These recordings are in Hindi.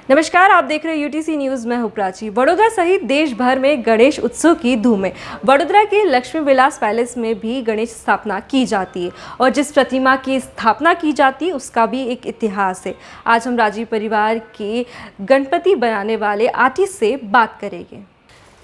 नमस्कार, आप देख रहे हैं यूटीसी न्यूज़। मैं हूं प्राची। वडोदरा सहित देश भर में गणेश उत्सव की धूम है। वडोदरा के लक्ष्मी विलास पैलेस में भी गणेश स्थापना की जाती है और जिस प्रतिमा की स्थापना की जाती है उसका भी एक इतिहास है। आज हम राजीव परिवार के गणपति बनाने वाले आर्टिस्ट से बात करेंगे।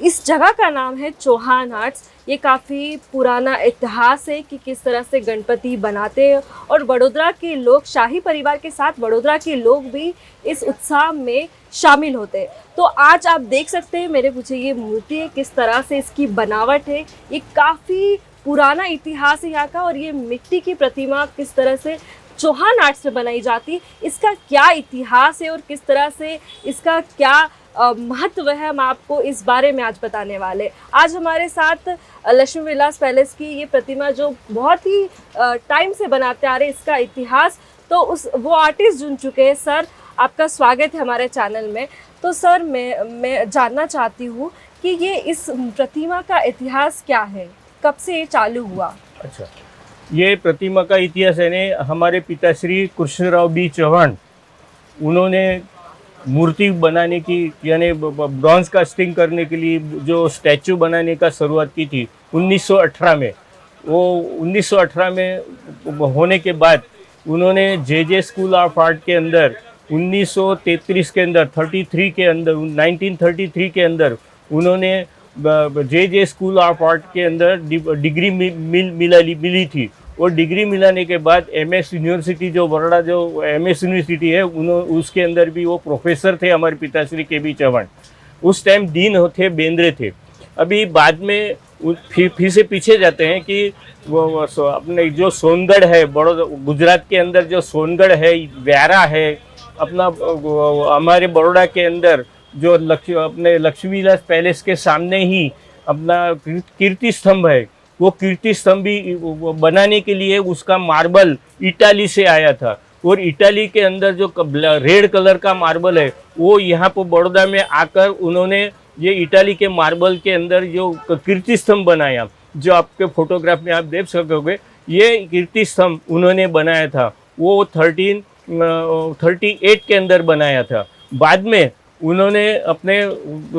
इस जगह का नाम है चौहान आर्ट्स। ये काफ़ी पुराना इतिहास है कि किस तरह से गणपति बनाते हैं और वडोदरा के लोग, शाही परिवार के साथ वडोदरा के लोग भी इस उत्सव में शामिल होते हैं। तो आज आप देख सकते हैं मेरे पीछे ये मूर्ति है, किस तरह से इसकी बनावट है। ये काफ़ी पुराना इतिहास है यहाँ का और ये मिट्टी की प्रतिमा किस तरह से चौहान आर्ट्स में बनाई जाती है, इसका क्या इतिहास है और किस तरह से इसका क्या महत्व है, हम आपको इस बारे में आज बताने वाले। आज हमारे साथ लक्ष्मी विलास पैलेस की ये प्रतिमा जो बहुत ही टाइम से बनाते आ रहे, इसका इतिहास, तो वो आर्टिस्ट जुड़ चुके हैं। सर, आपका स्वागत है हमारे चैनल में। तो सर, मैं जानना चाहती हूँ कि ये इस प्रतिमा का इतिहास क्या है, कब से ये चालू हुआ? अच्छा, ये प्रतिमा का इतिहास है ने हमारे पिताश्री कृष्णराव बी चौहान, उन्होंने मूर्ति बनाने की यानी ब्रॉन्ज कास्टिंग करने के लिए जो स्टैचू बनाने का शुरुआत की थी 1918 में। वो 1918 में होने के बाद उन्होंने जे स्कूल ऑफ आर्ट के अंदर 1933 के अंदर 33 के अंदर 1933 के अंदर उन्होंने जे स्कूल ऑफ आर्ट के अंदर डिग्री मिली थी। और डिग्री मिलाने के बाद एमएस यूनिवर्सिटी, जो बड़ोड़ा जो एमएस यूनिवर्सिटी है, उसके अंदर भी वो प्रोफेसर थे हमारे पिताश्री के बी चौहान। उस टाइम डीन थे, बेंद्रे थे। अभी बाद में फिर से पीछे जाते हैं कि वो अपने जो सोनगढ़ है, गुजरात के अंदर जो सोनगढ़ है, व्यारा है, अपना हमारे बड़ोड़ा के अंदर जो अपने लक्ष्मी विलास पैलेस के सामने ही अपना कीर्ति स्तंभ है। वो कीर्ति स्तंभ भी बनाने के लिए उसका मार्बल इटाली से आया था और इटाली के अंदर जो रेड कलर का मार्बल है वो यहाँ पर बड़ौदा में आकर उन्होंने ये इटाली के मार्बल के अंदर जो कीर्ति स्तंभ बनाया, जो आपके फोटोग्राफ में आप देख सकोगे, ये कीर्ति स्तंभ उन्होंने बनाया था। वो 1338 के अंदर बनाया था। बाद में उन्होंने अपने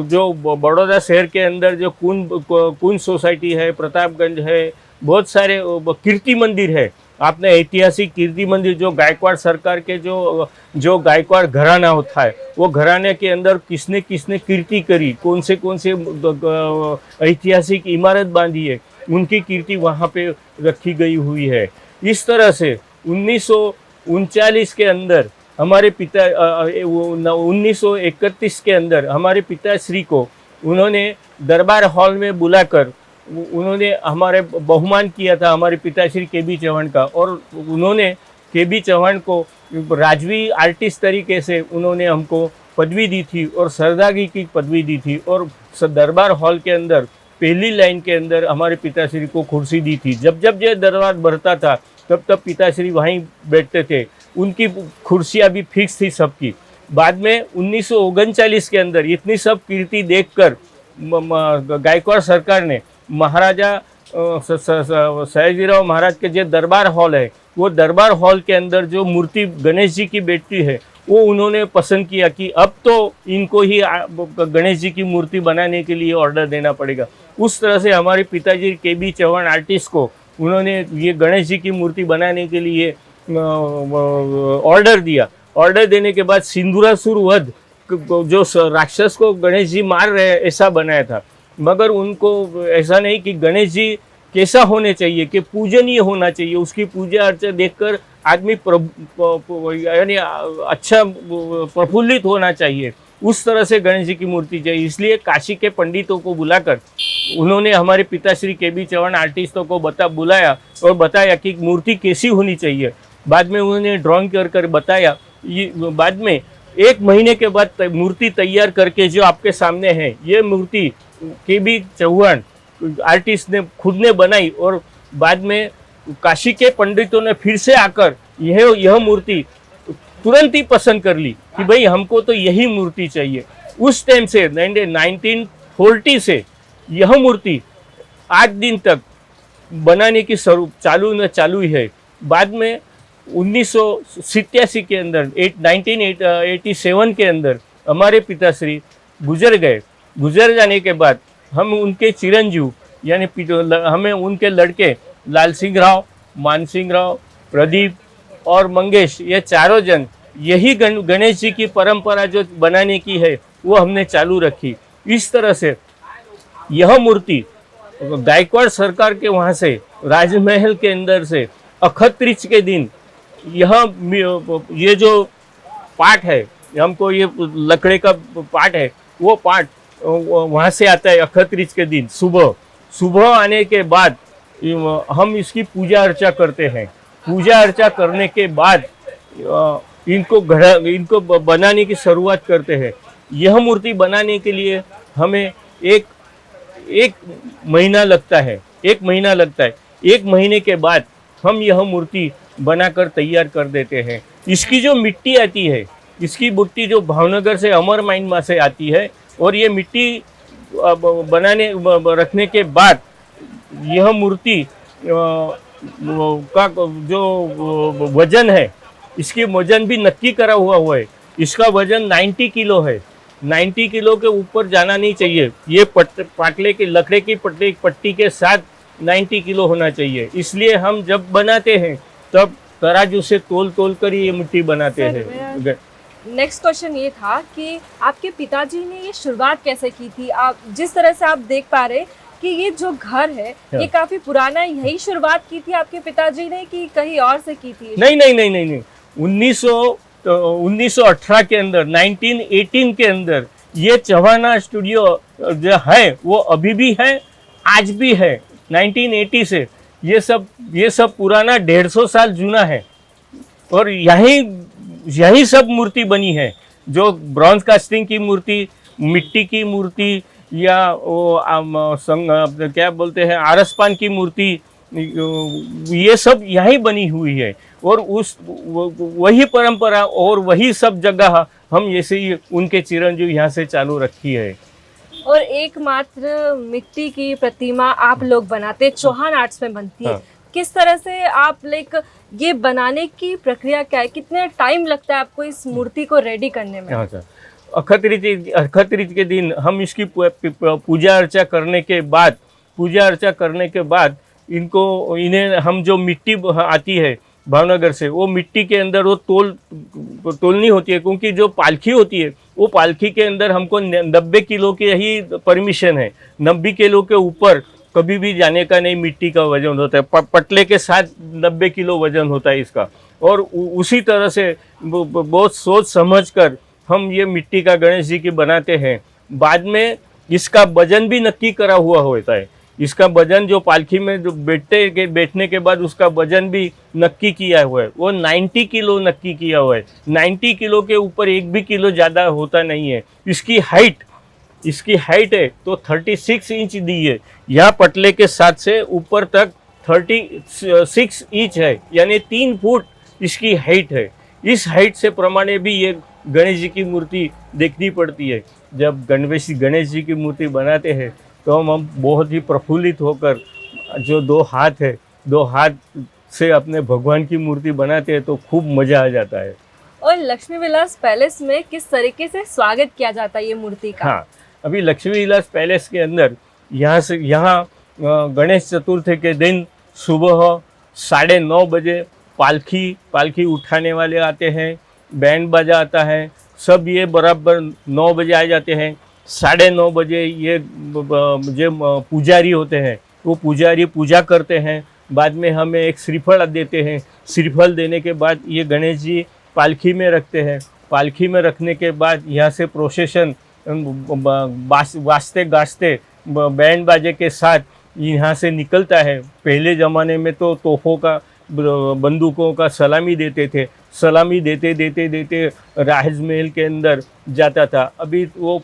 जो बड़ौदा शहर के अंदर जो कुन सोसाइटी है, प्रतापगंज है, बहुत सारे कीर्ति मंदिर है। आपने ऐतिहासिक कीर्ति मंदिर जो गायकवाड़ सरकार के जो गायकवाड़ घराना होता है, वो घराने के अंदर किसने किसने कीर्ति करी, कौन से ऐतिहासिक इमारत बांधी है, उनकी कीर्ति वहाँ पे रखी गई हुई है। इस तरह से 1939 के अंदर हमारे पिता 1931 के अंदर हमारे पिताश्री को उन्होंने दरबार हॉल में बुलाकर उन्होंने हमारे बहुमान किया था, हमारे पिताश्री के बी चौहान का। और उन्होंने के बी चौहान को राजवी आर्टिस्ट तरीके से उन्होंने हमको पदवी दी थी और सरदागी की पदवी दी थी। और दरबार हॉल के अंदर पहली लाइन के अंदर हमारे पिताश्री को कुर्सी दी थी। जब जब ये दरबार भरता था तब तब पिताश्री वहीं बैठते थे। उनकी कुर्सियाँ भी फिक्स थी सबकी। बाद में 1939 के अंदर इतनी सब कीर्ति देखकर गायकवाड़ सरकार ने महाराजा सयाजीराव महाराज के जो दरबार हॉल है, वो दरबार हॉल के अंदर जो मूर्ति गणेश जी की बैठती है, वो उन्होंने पसंद किया कि अब तो इनको ही गणेश जी की मूर्ति बनाने के लिए ऑर्डर देना पड़ेगा। उस तरह से हमारे पिताजी के बी चौहान आर्टिस्ट को उन्होंने ये गणेश जी की मूर्ति बनाने के लिए ऑर्डर दिया। ऑर्डर देने के बाद सिंदूरासुर वध, जो राक्षस को गणेश जी मार रहे हैं, ऐसा बनाया था। मगर उनको ऐसा नहीं कि गणेश जी कैसा होने चाहिए, कि पूजनीय होना चाहिए, उसकी पूजा अर्चना देखकर आदमी यानी अच्छा प्रफुल्लित होना चाहिए, उस तरह से गणेश जी की मूर्ति चाहिए। इसलिए काशी के पंडितों को बुलाकर उन्होंने हमारे पिताश्री के बी चौहान आर्टिस्टों को बुलाया और बताया कि मूर्ति कैसी होनी चाहिए। बाद में उन्होंने ड्राइंग कर बताया। ये बाद में 1 महीने के बाद मूर्ति तैयार करके जो आपके सामने है, ये मूर्ति के बी चौहान आर्टिस्ट ने खुद ने बनाई। और बाद में काशी के पंडितों ने फिर से आकर यह मूर्ति तुरंत ही पसंद कर ली कि भाई हमको तो यही मूर्ति चाहिए। उस टाइम से 1940 से यह मूर्ति आज दिन तक बनाने की चालू है। बाद में 1987 के अंदर 1987 के अंदर हमारे पिताश्री गुजर गए। गुजर जाने के बाद हम उनके चिरंजीव यानी हमें उनके लड़के लाल सिंह राव, मान सिंह राव, प्रदीप और मंगेश, ये चारों जन यही गणेश जी की परंपरा जो बनाने की है वो हमने चालू रखी। इस तरह से यह मूर्ति गायकवाड़ सरकार के वहाँ से राजमहल के अंदर से अखत्रीज के दिन ये जो पाठ है, हमको ये लकड़े का पाठ है, वो पाठ वहाँ से आता है। अखत्रीज के दिन सुबह आने के बाद हम इसकी पूजा अर्चा करते हैं। पूजा अर्चा करने के बाद इनको बनाने की शुरुआत करते हैं। यह मूर्ति बनाने के लिए हमें एक महीना लगता है। एक महीने के बाद हम यह मूर्ति बनाकर तैयार कर देते हैं। इसकी जो मिट्टी आती है, इसकी मिट्टी जो भावनगर से अमर माइन से आती है, और ये मिट्टी रखने के बाद यह मूर्ति का जो वजन है, इसकी वजन भी नक्की करा हुआ है। इसका वजन 90 किलो है। 90 किलो के ऊपर जाना नहीं चाहिए। ये पाटले की लकड़े की पट्टी के साथ 90 किलो होना चाहिए। इसलिए हम जब बनाते हैं तब तराजू से तोल कर ये मिट्टी बनाते हैं। नेक्स्ट क्वेश्चन ये था कि आपके पिताजी ने ये शुरुआत कैसे की थी? आप जिस तरह से आप देख पा रहे कि ये जो घर है ये काफी पुराना, यही शुरुआत की थी आपके पिताजी ने कि कहीं और से की थी? नहीं। 1918 के अंदर, 1918 के अंदर ये चौहाना स्टूडियो जो है वो अभी भी है, आज भी है। 1980 से ये सब पुराना 150 साल जूना है, और यही सब मूर्ति बनी है। जो ब्रॉन्ज कास्टिंग की मूर्ति, मिट्टी की मूर्ति, या वो क्या बोलते हैं आरसपान की मूर्ति, ये सब यहीं बनी हुई है। और वही परंपरा और वही सब जगह हम ऐसे ही उनके चिरंजीव यहाँ से चालू रखी है। और एकमात्र मिट्टी की प्रतिमा आप लोग बनाते, चौहान आर्ट्स में बनती है। किस तरह से आप ये बनाने की प्रक्रिया क्या है? कितने टाइम लगता है आपको इस मूर्ति को रेडी करने में? अखत्रीज के दिन हम इसकी पूजा अर्चा करने के बाद इन्हें हम जो मिट्टी आती है भावनगर से, वो मिट्टी के अंदर वो तोलनी होती है, क्योंकि जो पालखी होती है वो पालखी के अंदर हमको 90 किलो की ही परमिशन है। 90 किलो के ऊपर कभी भी जाने का नहीं। मिट्टी का वजन होता है, पटले के साथ 90 किलो वजन होता है इसका। और उसी तरह से बहुत सोच समझ कर हम ये मिट्टी का गणेश जी की बनाते हैं। बाद में इसका वजन भी नक्की करा हुआ होता है। इसका वजन जो पालखी में जो बैठने के बाद उसका वजन भी नक्की किया हुआ है, वो 90 किलो नक्की किया हुआ है। 90 किलो के ऊपर एक भी किलो ज़्यादा होता नहीं है। इसकी हाइट है तो 36 इंच दी है। यहाँ पटले के साथ से ऊपर तक 36 इंच है, यानी 3 फुट इसकी हाइट है। इस हाइट से प्रमाणे भी ये गणेश जी की मूर्ति देखनी पड़ती है। जब गणेश जी की मूर्ति बनाते हैं तो हम बहुत ही प्रफुल्लित होकर जो 2 हाथ है, 2 हाथ से अपने भगवान की मूर्ति बनाते हैं तो खूब मज़ा आ जाता है। और लक्ष्मी विलास पैलेस में किस तरीके से स्वागत किया जाता है ये मूर्ति का? हाँ, अभी लक्ष्मी विलास पैलेस के अंदर यहाँ गणेश चतुर्थी के दिन सुबह 9:30 बजे पालखी उठाने वाले आते हैं, बैंड बाजा आता है, सब ये बराबर 9 बजे आ जाते हैं। 9:30 बजे ये जो पुजारी होते हैं वो पुजारी पूजा करते हैं। बाद में हमें एक श्रीफल देते हैं। श्रीफल देने के बाद ये गणेश जी पालखी में रखते हैं। पालखी में रखने के बाद यहाँ से प्रोसेशन वाजते गाजते बैंड बाजे के साथ यहाँ से निकलता है। पहले ज़माने में तो तोपों का, बंदूकों का सलामी देते थे। सलामी देते राजमहल के अंदर जाता था। अभी वो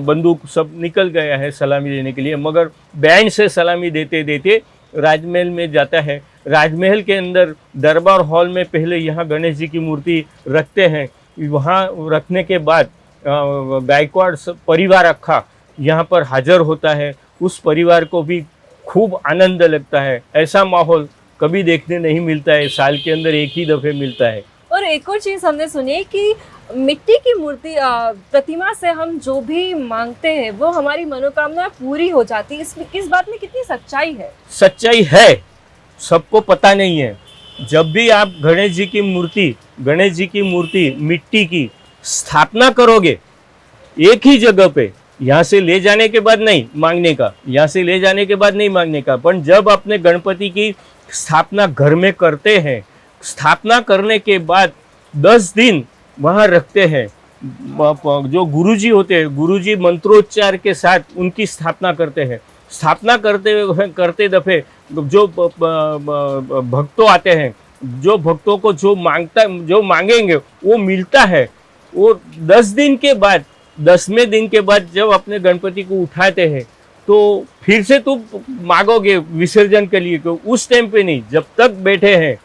बंदूक सब निकल गया है सलामी देने के लिए, मगर बैंड से सलामी देते राजमहल में जाता है। राजमहल के अंदर दरबार हॉल में पहले यहाँ गणेश जी की मूर्ति रखते हैं। वहाँ रखने के बाद गायकवाड़ परिवार अक्खा यहाँ पर हाजिर होता है। उस परिवार को भी खूब आनंद लगता है। ऐसा माहौल कभी देखने नहीं मिलता है, साल के अंदर एक ही दफ़े मिलता है। और एक और चीज़ हमने सुनी कि मिट्टी की मूर्ति प्रतिमा से हम जो भी मांगते हैं वो हमारी मनोकामना पूरी हो जाती है, इसमें इस बात में कितनी सच्चाई है? सच्चाई है, सबको पता नहीं है। जब भी आप गणेश जी की मूर्ति मिट्टी की स्थापना करोगे एक ही जगह पे, यहाँ से ले जाने के बाद नहीं मांगने का, यहाँ से ले जाने के बाद नहीं मांगने का, पर जब अपने गणपति की स्थापना घर में करते हैं, स्थापना करने के बाद 10 दिन वहाँ रखते हैं, जो गुरुजी होते हैं, गुरुजी मंत्रोच्चार के साथ उनकी स्थापना करते हैं। स्थापना करते दफे जो भक्तों आते हैं, जो भक्तों को जो मांगेंगे वो मिलता है। वो 10 दिन के बाद, 10वें दिन के बाद जब अपने गणपति को उठाते हैं तो फिर से तुम मांगोगे विसर्जन के लिए, क्यों उस टाइम पे नहीं, जब तक बैठे हैं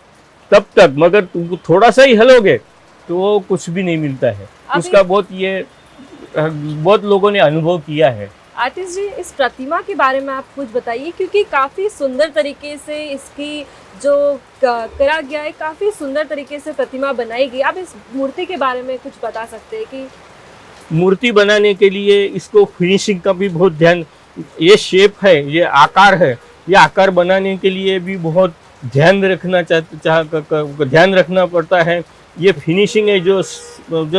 तब तक। मगर तुम थोड़ा सा ही हिलोगे तो वो कुछ भी नहीं मिलता है। उसका बहुत लोगों ने अनुभव किया है। आतिश जी, इस प्रतिमा के बारे में आप कुछ बताइए, क्योंकि काफ़ी सुंदर तरीके से इसकी जो करा गया है, काफ़ी सुंदर तरीके से प्रतिमा बनाई गई। आप इस मूर्ति के बारे में कुछ बता सकते हैं कि मूर्ति बनाने के लिए इसको फिनिशिंग का भी बहुत ध्यान, ये शेप है, ये आकार है, ये आकार बनाने के लिए भी बहुत ध्यान रखना पड़ता है। ये फिनिशिंग है जो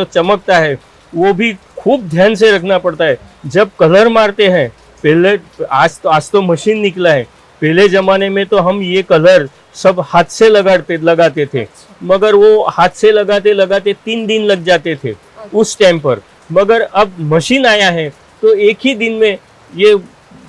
चमकता है वो भी खूब ध्यान से रखना पड़ता है। जब कलर मारते हैं, पहले आज तो मशीन निकला है, पहले ज़माने में तो हम ये कलर सब हाथ से लगाते थे, मगर वो हाथ से लगाते 3 दिन लग जाते थे उस टाइम पर। मगर अब मशीन आया है तो एक ही दिन में ये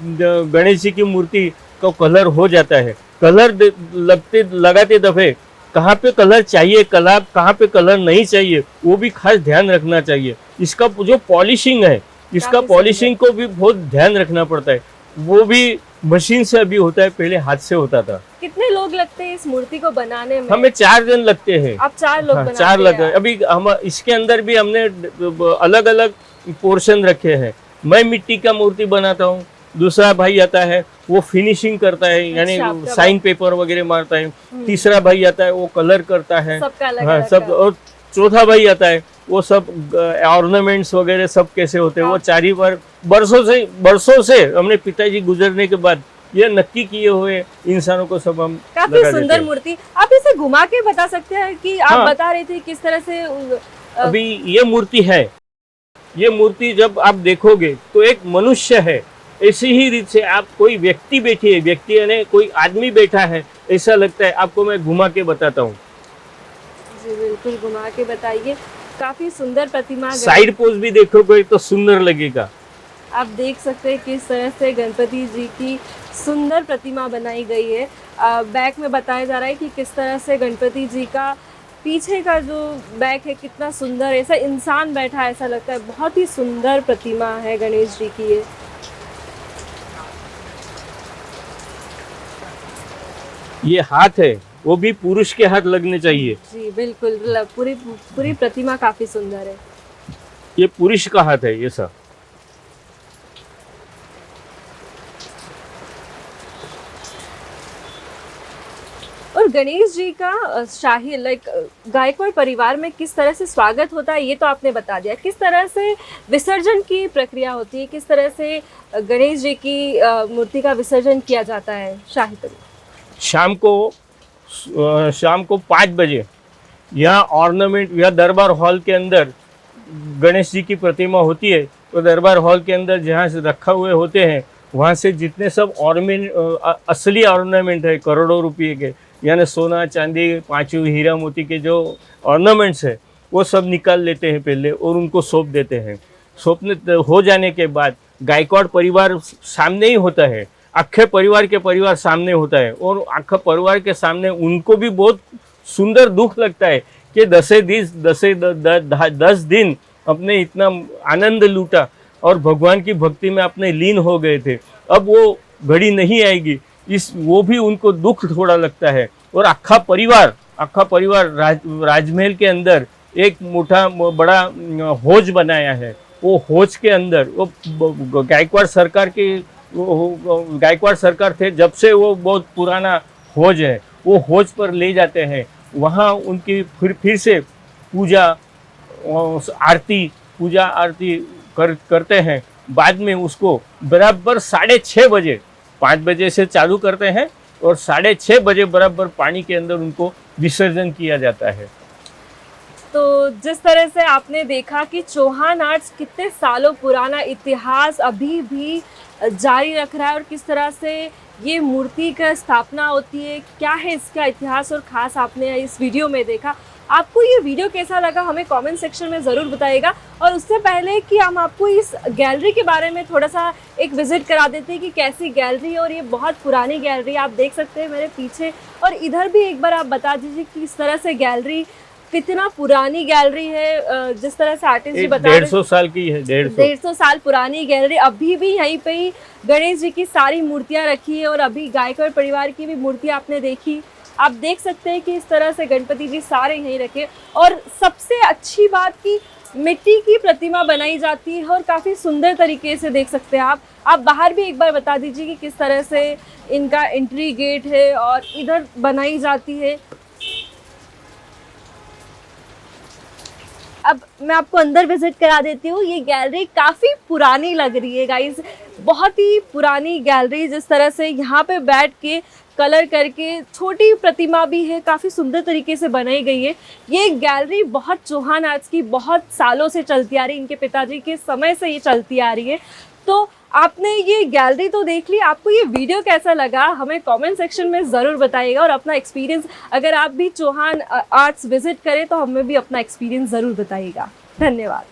गणेश जी की मूर्ति का कलर हो जाता है। कलर लगाते दफे कहाँ पे कलर चाहिए, कहाँ पे कलर नहीं चाहिए, वो भी खास ध्यान रखना चाहिए। इसका जो पॉलिशिंग है, इसका पॉलिशिंग को भी बहुत ध्यान रखना पड़ता है। वो भी मशीन से अभी होता है, पहले हाथ से होता था। कितने लोग लगते हैं इस मूर्ति को बनाने में? हमें 4 जन लगते हैं। आप 4 लोग बनाते 4 लग हैं। अभी हम इसके अंदर भी हमने अलग अलग पोर्शन रखे हैं। मैं मिट्टी का मूर्ति बनाता हूँ, दूसरा भाई आता है वो फिनिशिंग करता है, यानी साइन पेपर वगैरह मारता है। तीसरा भाई आता है वो कलर करता है, सब। और चौथा भाई आता है वो सब ऑर्नामेंट्स वगैरह सब कैसे होते हैं वो 4 ही बार बरसों से हमने पिताजी गुजरने के बाद ये नक्की किए हुए इंसानों को सब हम काफी सुंदर मूर्ति। आप इसे घुमा के बता सकते हैं कि आप बता रहे थे किस तरह से अभी ये मूर्ति है। ये मूर्ति जब आप देखोगे तो एक मनुष्य है, ऐसी ही रीत से आप कोई व्यक्ति बैठी है, व्यक्ति यानी कोई आदमी बैठा है ऐसा लगता है। आपको मैं घुमा के बताता हूँ। जी बिल्कुल, घुमा के बताइए। काफी सुंदर प्रतिमा, साइड पोज भी देखोगे तो सुंदर लगेगा। आप देख सकते हैं किस तरह से गणपति जी की सुंदर प्रतिमा बनाई गई है। बैक में बताया जा रहा है कि किस तरह से गणपति जी का पीछे का जो बैक है कितना सुंदर, ऐसा इंसान बैठा है ऐसा लगता है। बहुत ही सुंदर प्रतिमा है गणेश जी की ये हाथ है वो भी पुरुष के हाथ लगने चाहिए। जी बिल्कुल, पूरी प्रतिमा काफी सुंदर है। ये पुरुष का हाथ है ये सब। और गणेश जी का शाही गायकवाड़ परिवार में किस तरह से स्वागत होता है ये तो आपने बता दिया। किस तरह से विसर्जन की प्रक्रिया होती है, किस तरह से गणेश जी की मूर्ति का विसर्जन किया जाता है शाही परिवार? शाम को 5 बजे यहाँ ऑर्नामेंट या दरबार हॉल के अंदर गणेश जी की प्रतिमा होती है। तो दरबार हॉल के अंदर जहाँ से रखा हुए होते हैं वहाँ से जितने सब असली ऑर्नामेंट है करोड़ों रुपये के, यानी सोना चांदी पांचों हीरा मोती के जो ऑर्नामेंट्स है वो सब निकाल लेते हैं पहले और उनको सौंप देते हैं। सौंपने हो जाने के बाद गायकवाड़ परिवार सामने ही होता है, आखे परिवार के परिवार सामने होता है और आखा परिवार के सामने उनको भी बहुत सुंदर दुख लगता है कि 10 दिन अपने इतना आनंद लूटा और भगवान की भक्ति में अपने लीन हो गए थे, अब वो घड़ी नहीं आएगी, वो भी उनको दुख थोड़ा लगता है। और आखा परिवार राजमहल के अंदर एक बड़ा हौज बनाया है। वो हौज के अंदर वो गायकवाड़ सरकार थे जब से वो बहुत पुराना हौज है, वो हौज पर ले जाते हैं। वहाँ उनकी फिर से पूजा आरती पूजा आरती करते हैं। बाद में उसको बराबर 6:30 बजे, 5 बजे से चालू करते हैं और 6:30 बजे बराबर पानी के अंदर उनको विसर्जन किया जाता है। तो जिस तरह से आपने देखा कि चौहान आर्ट्स कितने सालों पुराना इतिहास अभी भी जारी रख रहा है और किस तरह से ये मूर्ति का स्थापना होती है, क्या है इसका इतिहास और ख़ास आपने इस वीडियो में देखा। आपको ये वीडियो कैसा लगा हमें कमेंट सेक्शन में ज़रूर बताइएगा। और उससे पहले कि हम आपको इस गैलरी के बारे में थोड़ा सा एक विज़िट करा देते हैं कि कैसी गैलरी है, और ये बहुत पुरानी गैलरी आप देख सकते हैं मेरे पीछे, और इधर भी एक बार आप बता दीजिए कि इस तरह से गैलरी कितना पुरानी गैलरी है। जिस तरह से आर्टिस्ट जी बता रहे 150 साल की है, 150 साल पुरानी गैलरी। अभी भी यहीं पे ही गणेश जी की सारी मूर्तियां रखी है और अभी गायकवाड़ परिवार की भी मूर्तियां आपने देखी। आप देख सकते हैं कि इस तरह से गणपति जी सारे यहीं रखे, और सबसे अच्छी बात कि मिट्टी की प्रतिमा बनाई जाती है और काफ़ी सुंदर तरीके से देख सकते हैं आप बाहर भी एक बार बता दीजिए कि किस तरह से इनका एंट्री गेट है और इधर बनाई जाती है। अब मैं आपको अंदर विजिट करा देती हूँ। ये गैलरी काफ़ी पुरानी लग रही है गाइस, बहुत ही पुरानी गैलरी। जिस तरह से यहाँ पे बैठ के कलर करके छोटी प्रतिमा भी है, काफ़ी सुंदर तरीके से बनाई गई है। ये गैलरी बहुत चौहान आर्ट्स की बहुत सालों से चलती आ रही है, इनके पिताजी के समय से ये चलती आ रही है। तो आपने ये गैलरी तो देख ली, आपको ये वीडियो कैसा लगा हमें कमेंट सेक्शन में ज़रूर बताइएगा, और अपना एक्सपीरियंस अगर आप भी चौहान आर्ट्स विजिट करें तो हमें भी अपना एक्सपीरियंस ज़रूर बताइएगा। धन्यवाद।